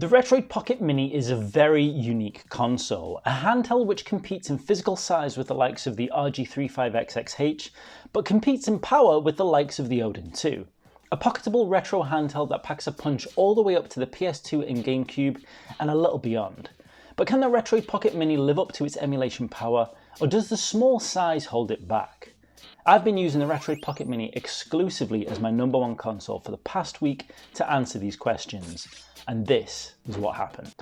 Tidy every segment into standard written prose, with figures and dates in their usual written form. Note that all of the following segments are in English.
The Retroid Pocket Mini is a very unique console, a handheld which competes in physical size with the likes of the RG35XXH, but competes in power with the likes of the Odin 2. A pocketable retro handheld that packs a punch all the way up to the PS2 and GameCube and a little beyond. But can the Retroid Pocket Mini live up to its emulation power, or does the small size hold it back? I've been using the Retroid Pocket Mini exclusively as my #1 console for the past week to answer these questions, and this is what happened.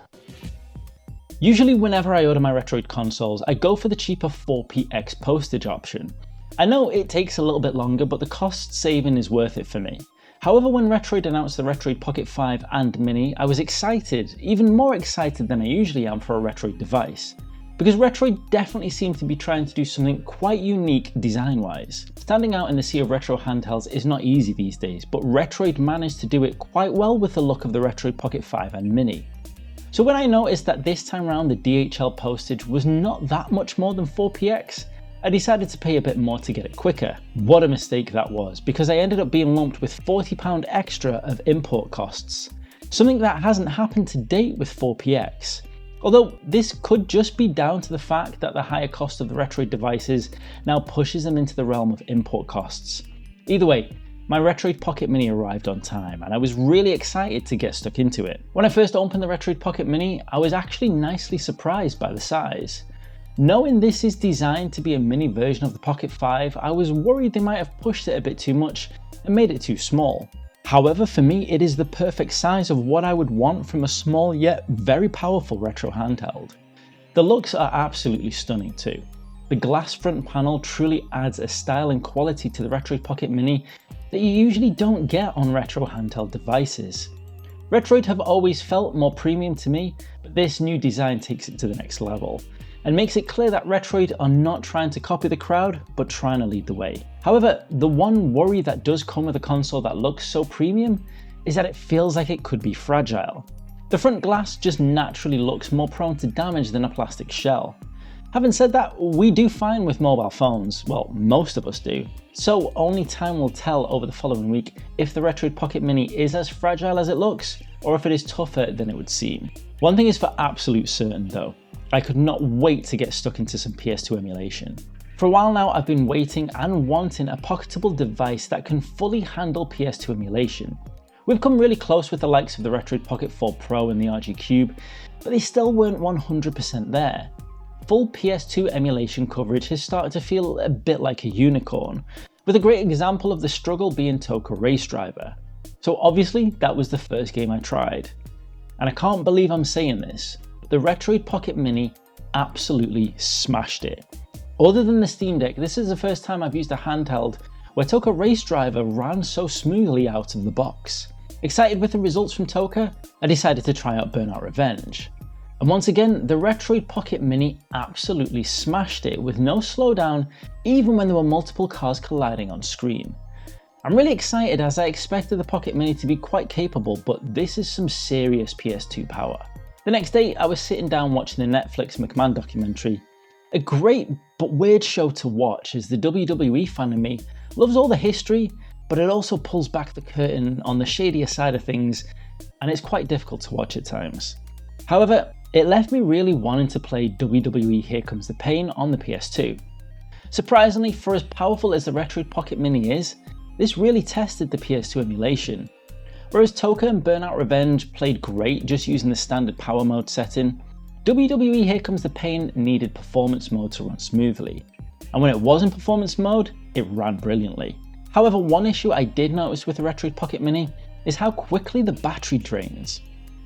Usually whenever I order my Retroid consoles, I go for the cheaper 4px postage option. I know it takes a little bit longer, but the cost saving is worth it for me. However, when Retroid announced the Retroid Pocket 5 and Mini, I was excited, even more excited than I usually am for a Retroid device. Because Retroid definitely seemed to be trying to do something quite unique design-wise. Standing out in the sea of retro handhelds is not easy these days, but Retroid managed to do it quite well with the look of the Retroid Pocket 5 and Mini. So when I noticed that this time around the DHL postage was not that much more than 4px, I decided to pay a bit more to get it quicker. What a mistake that was, because I ended up being lumped with £40 extra of import costs. Something that hasn't happened to date with 4px. Although this could just be down to the fact that the higher cost of the Retroid devices now pushes them into the realm of import costs. Either way, my Retroid Pocket Mini arrived on time and I was really excited to get stuck into it. When I first opened the Retroid Pocket Mini, I was actually nicely surprised by the size. Knowing this is designed to be a mini version of the Pocket 5, I was worried they might have pushed it a bit too much and made it too small. However, for me, it is the perfect size of what I would want from a small yet very powerful retro handheld. The looks are absolutely stunning too. The glass front panel truly adds a style and quality to the Retroid Pocket Mini that you usually don't get on retro handheld devices. Retroid have always felt more premium to me, but this new design takes it to the next level and makes it clear that Retroid are not trying to copy the crowd, but trying to lead the way. However, the one worry that does come with a console that looks so premium is that it feels like it could be fragile. The front glass just naturally looks more prone to damage than a plastic shell. Having said that, we do fine with mobile phones, well, most of us do, so only time will tell over the following week if the Retroid Pocket Mini is as fragile as it looks, or if it is tougher than it would seem. One thing is for absolute certain though, I could not wait to get stuck into some PS2 emulation. For a while now, I've been waiting and wanting a pocketable device that can fully handle PS2 emulation. We've come really close with the likes of the Retroid Pocket 4 Pro and the RG Cube, but they still weren't 100% there. Full PS2 emulation coverage has started to feel a bit like a unicorn, with a great example of the struggle being Toka Race Driver. So obviously that was the first game I tried. And I can't believe I'm saying this, the Retroid Pocket Mini absolutely smashed it. Other than the Steam Deck, this is the first time I've used a handheld where Toka Race Driver ran so smoothly out of the box. Excited with the results from Toka, I decided to try out Burnout Revenge. And once again, the Retroid Pocket Mini absolutely smashed it with no slowdown, even when there were multiple cars colliding on screen. I'm really excited as I expected the Pocket Mini to be quite capable, but this is some serious PS2 power. The next day, I was sitting down watching the Netflix McMahon documentary. A great but weird show to watch, as the WWE fan in me loves all the history, but it also pulls back the curtain on the shadier side of things, and it's quite difficult to watch at times. However, it left me really wanting to play WWE Here Comes the Pain on the PS2. Surprisingly, for as powerful as the Retroid Pocket Mini is, this really tested the PS2 emulation. Whereas Toka and Burnout Revenge played great just using the standard power mode setting, WWE Here Comes the Pain needed performance mode to run smoothly. And when it was in performance mode, it ran brilliantly. However, one issue I did notice with the Retroid Pocket Mini is how quickly the battery drains.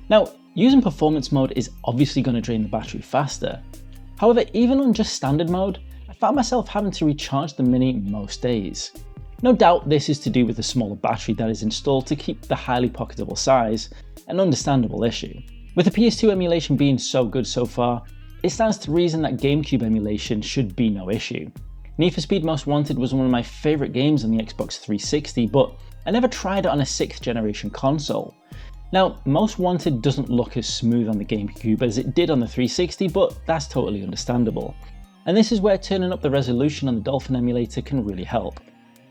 Now, using performance mode is obviously going to drain the battery faster. However, even on just standard mode, I found myself having to recharge the Mini most days. No doubt this is to do with the smaller battery that is installed to keep the highly pocketable size, an understandable issue. With the PS2 emulation being so good so far, it stands to reason that GameCube emulation should be no issue. Need for Speed Most Wanted was one of my favourite games on the Xbox 360, but I never tried it on a 6th generation console. Now, Most Wanted doesn't look as smooth on the GameCube as it did on the 360, but that's totally understandable. And this is where turning up the resolution on the Dolphin emulator can really help.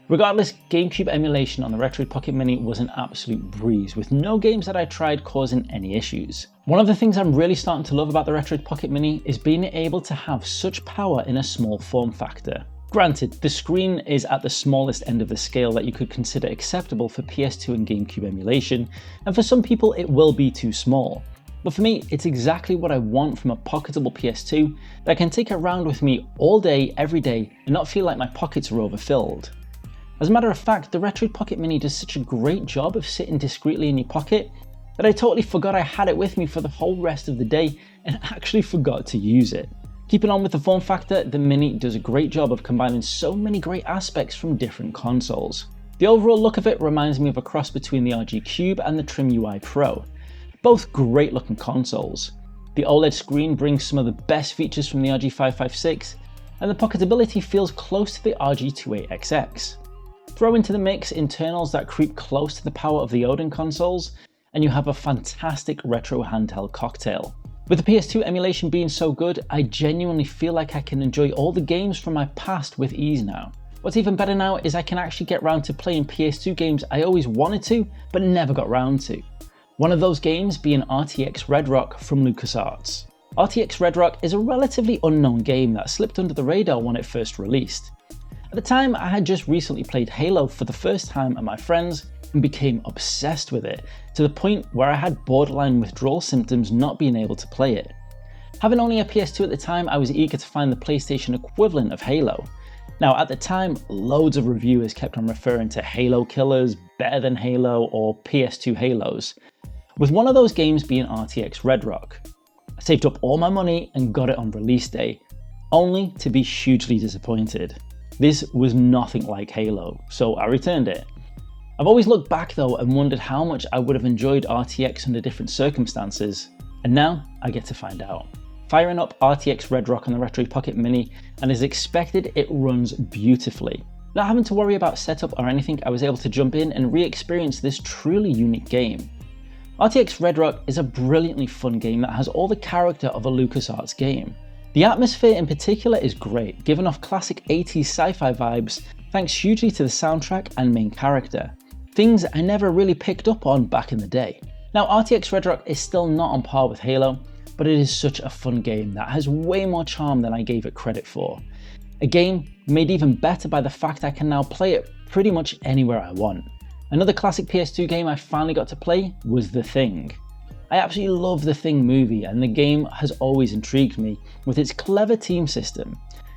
Regardless, GameCube emulation on the Retroid Pocket Mini was an absolute breeze, with no games that I tried causing any issues. One of the things I'm really starting to love about the Retroid Pocket Mini is being able to have such power in a small form factor. Granted, the screen is at the smallest end of the scale that you could consider acceptable for PS2 and GameCube emulation, and for some people it will be too small. But for me, it's exactly what I want from a pocketable PS2 that I can take around with me all day, every day, and not feel like my pockets are overfilled. As a matter of fact, the Retroid Pocket Mini does such a great job of sitting discreetly in your pocket that I totally forgot I had it with me for the whole rest of the day and actually forgot to use it. Keeping on with the form factor, the Mini does a great job of combining so many great aspects from different consoles. The overall look of it reminds me of a cross between the RG Cube and the Trim UI Pro. Both great looking consoles. The OLED screen brings some of the best features from the RG556, and the pocketability feels close to the RG28XX. Throw into the mix internals that creep close to the power of the Odin consoles, and you have a fantastic retro handheld cocktail. With the PS2 emulation being so good, I genuinely feel like I can enjoy all the games from my past with ease now. What's even better now is I can actually get round to playing PS2 games I always wanted to, but never got round to. One of those games being RTX Red Rock from LucasArts. RTX Red Rock is a relatively unknown game that slipped under the radar when it first released. At the time, I had just recently played Halo for the first time at my friend's and became obsessed with it, to the point where I had borderline withdrawal symptoms not being able to play it. Having only a PS2 at the time, I was eager to find the PlayStation equivalent of Halo. Now at the time, loads of reviewers kept on referring to Halo killers, better than Halo, or PS2 Halos, with one of those games being RTX Red Rock. I saved up all my money and got it on release day, only to be hugely disappointed. This was nothing like Halo, so I returned it. I've always looked back though and wondered how much I would have enjoyed RTX under different circumstances, and now I get to find out. Firing up RTX Red Rock on the Retroid Pocket Mini, and as expected it runs beautifully. Not having to worry about setup or anything, I was able to jump in and re-experience this truly unique game. RTX Red Rock is a brilliantly fun game that has all the character of a LucasArts game. The atmosphere in particular is great, giving off classic 80s sci-fi vibes thanks hugely to the soundtrack and main character. Things I never really picked up on back in the day. Now RTX Red Rock is still not on par with Halo, but it is such a fun game that has way more charm than I gave it credit for. A game made even better by the fact I can now play it pretty much anywhere I want. Another classic PS2 game I finally got to play was The Thing. I absolutely love The Thing movie, and the game has always intrigued me with its clever team system.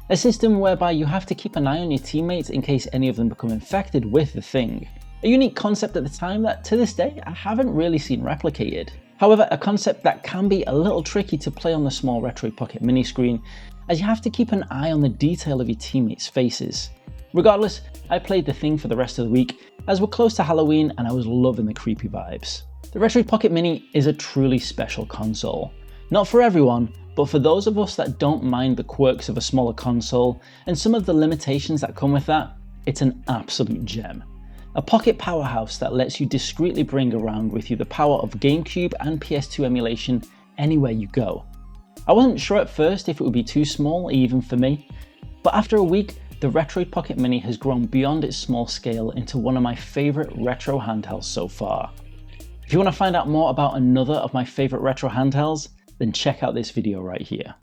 A system whereby you have to keep an eye on your teammates in case any of them become infected with the Thing. A unique concept at the time that to this day I haven't really seen replicated. However, a concept that can be a little tricky to play on the small Retroid Pocket Mini screen, as you have to keep an eye on the detail of your teammates' faces. Regardless, I played The Thing for the rest of the week, as we're close to Halloween and I was loving the creepy vibes. The Retroid Pocket Mini is a truly special console. Not for everyone, but for those of us that don't mind the quirks of a smaller console and some of the limitations that come with that, it's an absolute gem. A pocket powerhouse that lets you discreetly bring around with you the power of GameCube and PS2 emulation anywhere you go. I wasn't sure at first if it would be too small even for me, but after a week, the Retroid Pocket Mini has grown beyond its small scale into one of my favourite retro handhelds so far. If you want to find out more about another of my favourite retro handhelds, then check out this video right here.